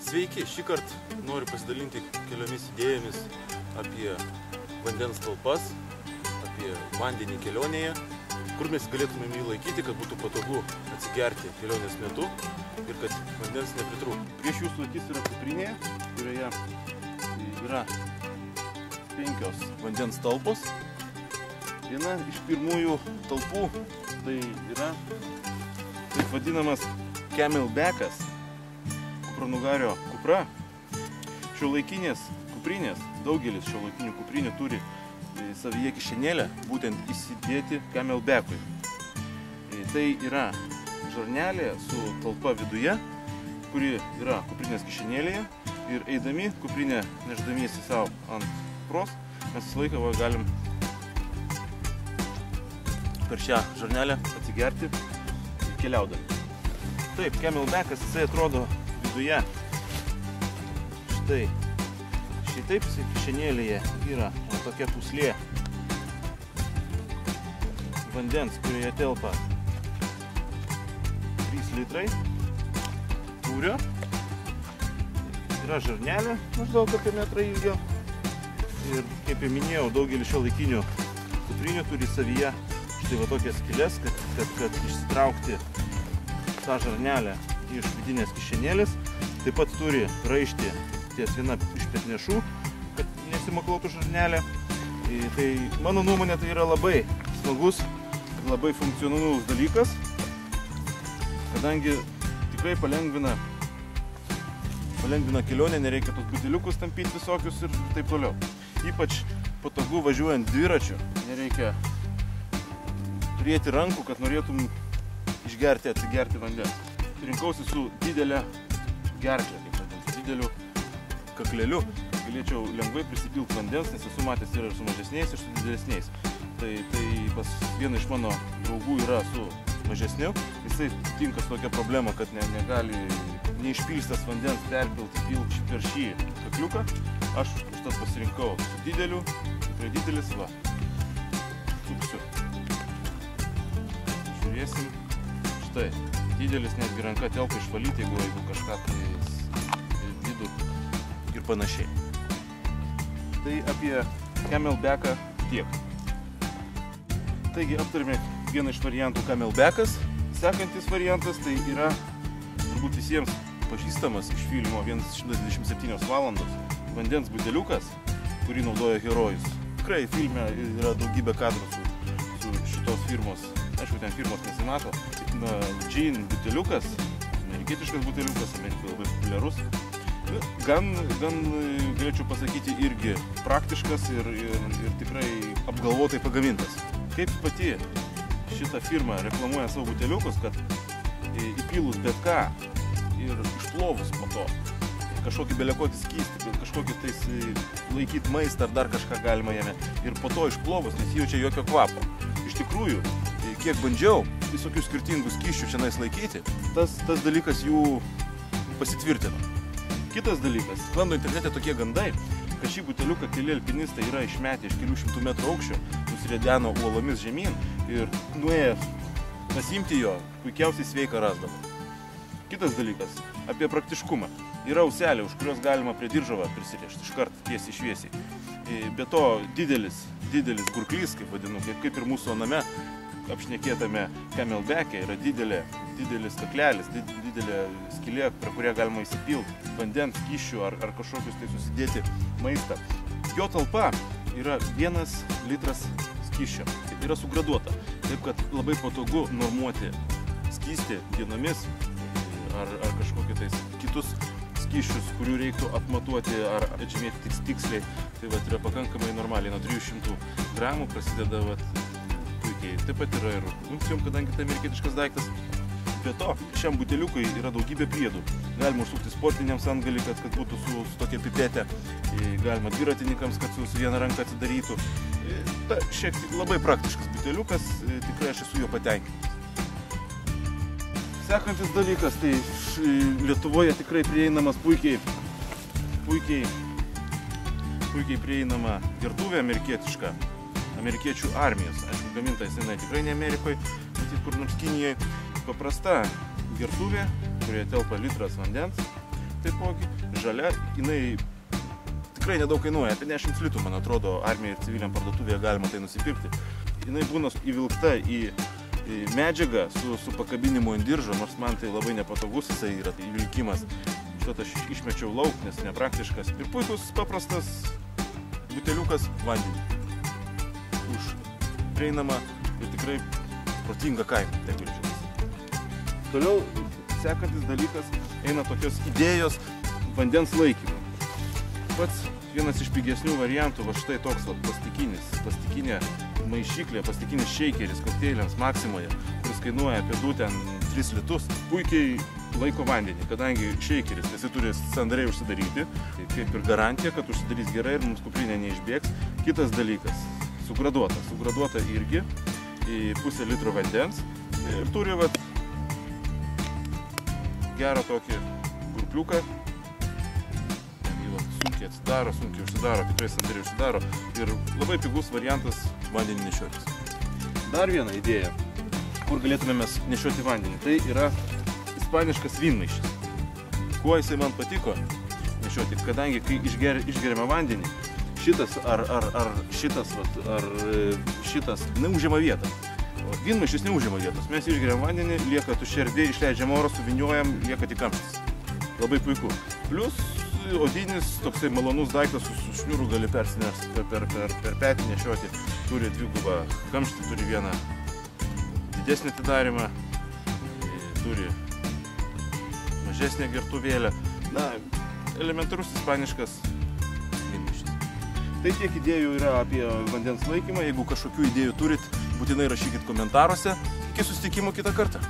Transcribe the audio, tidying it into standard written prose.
Sveiki, šį kartą noriu pasidalinti keliomis idėjomis apie vandens talpas, apie vandenį kelionėje, kur mes galėtumėm jį laikyti, kad būtų patogu atsigerti kelionės metu ir kad vandens nepritrūktų. Prieš jūsų akis yra kuprinė, kurioje yra 5 vandens talpos. Viena iš pirmųjų talpų tai yra taip vadinamas camelbackas, kupranugario kupra. Šiuolaikinės kuprinės, daugelis šiuolaikinių kuprinių turi savyje kišenėlę, būtent įsidėti camelbackui. Tai yra žarnelė su talpa viduje, kuri yra kuprinės kišenėlėje, ir eidami kuprinę nešdamiesi savo ant pros, mes visą laiką galim per šią žarnelę atsigerti keliaudami. Taip, camelbackas jisai atrodo viduje štai. Šitaip kišenėlėje yra tokia puslė vandens, kurioje telpa 3 litrai tūrio. Yra žarnelė maždaug apie metrą ilgio. Ir kaip jau minėjau, daugelis šiuolaikinių kuprinių turi savyje štai va tokias skyles, kad išsitraukti tą žarnelę iš vidinės kišenėlės. Taip pat turi raištį ties viena iš petnešų, kad nesimakluotų žarnelė. Tai mano nuomonė tai yra labai smagus, labai funkcionalus dalykas, kadangi tikrai palengvina kelionę, nereikia tos buteliukus tampyti visokius ir taip toliau. Ypač patogu važiuojant dviračiu, nereikia turėti rankų, kad norėtum išgerti, atsigerti vandens. Rinkausi su didelė gerklė, kaip vadinasi, su dideliu kakleliu. Galėčiau lengvai prisipilti vandens, nes esu matęs ir su mažesniais, ir su didesniais. Tai pas vieną iš mano draugų yra su mažesniu. Jisai tinka su tokia problema, kad negali neišpilstas vandens perpilti per šį kakliuką. Aš užtat pasirinkau su dideliu, tikrai didelis, va. Supsiu. Žiūrėsim. Štai, didelis netgi ranka telpa išvalyti, jeigu kažką tai vidų ir panašiai. Tai apie camelbacką tiek. Taigi aptarėme vieną iš variantų camelbackas. Sekantis variantas tai yra turbūt visiems pažįstamas iš filmo 127 valandos vandens buteliukas, kurį naudoja herojus. Tikrai filme yra daugybė kadrų su šitos firmos. Aišku, ten firmos nesimato. Gin buteliukas, amerikietiškas buteliukas, Amerikoje labai populiarus. Gan galėčiau pasakyti, irgi praktiškas ir tikrai apgalvotai pagamintas. Kaip pati šita firma reklamuoja savo buteliukus, kad įpilus bet ką ir išplovus po to kažkokį belekotį skystį, kažkokį tais laikyti maistą ar dar kažką galima jame, ir po to išplovus nesijaučia jokio kvapo. Iš tikrųjų, kiek bandžiau visokių skirtingų skysčių čia laikyti, tas dalykas jų pasitvirtino. Kitas dalykas, sklando internete tokie gandai, kad šį buteliuką keli alpinistai yra išmetę iš kelių šimtų metrų aukščio, nusirideno uolomis žemyn ir nuėję pasiimti jo, puikiausiai sveiką rasdavo. Kitas dalykas, apie praktiškumą. Yra auselė, už kurios galima prie diržovo prisiriešti iškart tiesiai šviesiai. Be to didelis gurklys, kaip vadinu, kaip ir mūsų name apšnekėtame camelbacke, yra didelis kaklelis, didelė skylė, prie kurią galima įsipilti vandens, skysčių ar kažkokius tai susidėti maistą. Jo talpa yra 1 litras skysčio. Yra sugraduota, taip kad labai patogu normuoti skystį dienomis ar kažkokius tais kitus skysčius, kurių reiktų apmatuoti ar atžymėti tiksliai. Tai yra pakankamai normaliai, nuo 300 gramų prasideda puikiai. Taip pat yra ir funkcijom, kadangi tai amerikietiškas daiktas. Be to, šiam buteliukui yra daugybė priedų. Galima užsukti sportiniams antgalį, kad būtų su tokia pipetė. Galima dviratininkams, kad su viena ranka atsidarytų. Šiek tiek labai praktiškas buteliukas, tikrai aš esu jo patenkintas. Sekantis dalykas, tai Lietuvoje tikrai prieinamas puikiai prieinama gertuvė amerikietiška, amerikiečių armijos. Aišku, gaminta jinai tikrai ne Amerikoje, bet kur nors Kinijoje. Paprasta gertuvė, kurioje telpa litras vandens. taipogi, žalia, jinai tikrai nedaug kainuoja, apie 10 litų, man atrodo, armijai ir civiliam parduotuvėje galima tai nusipirkti. Jinai būna įvilkta į medžiagą su pakabinimu ant diržo, nors man tai labai nepatogus jisai yra, tai įvilkimas. Šitą aš išmečiau lauk, nes nepraktiškas. Ir puikus, paprastas buteliukas vandenį. Už prieinamą ir tikrai protingą kainą, taip ir žinoma. Toliau sekantis dalykas eina tokios idėjos vandens laikymo. Pats vienas iš pigesnių variantų, va štai toks plastikinė maišyklė, plastikinis šeikeris kokteiliams Maksimoje, kuris kainuoja apie 3 litus, puikiai laiko vandenį, kadangi šeikeris, jis turi sandariai užsidaryti, tai kaip ir garantija, kad užsidarys gerai ir mums kuprinė neišbėgs. Kitas dalykas, sugraduota irgi į pusę litro vandens ir turi gerą tokį gurkliuką. Sunkiai atsidaro, sunkiai užsidaro, tikrai sandariai užsidaro ir labai pigus variantas vandenį nešiotis. Dar viena idėja, kur galėtume mes nešioti vandenį, tai yra ispaniškas vynmaišis. Kuo jisai man patiko nešioti, kadangi kai išgeriame vandenį, šitas ar šitas neužima vietą. O vynmaišis neužima vietos. Mes išgeriam vandenį, lieka tuščia erdvė, išleidžiam orą, suviniojam, lieka tik kamštis. Labai puiku. Plius odinis, toksai malonus daiktas, su šniūru gali persinešti per petį nešioti. Turi dvigubą kamštį, turi vieną didesnį atidarimą, turi mažesnę gertuvėlę. Na, elementarus ispaniškas vynmaišis. Tai tiek idėjų yra apie vandens laikymą. Jeigu kažkokių idėjų turit, būtinai rašykit komentaruose. Iki susitikimo kitą kartą.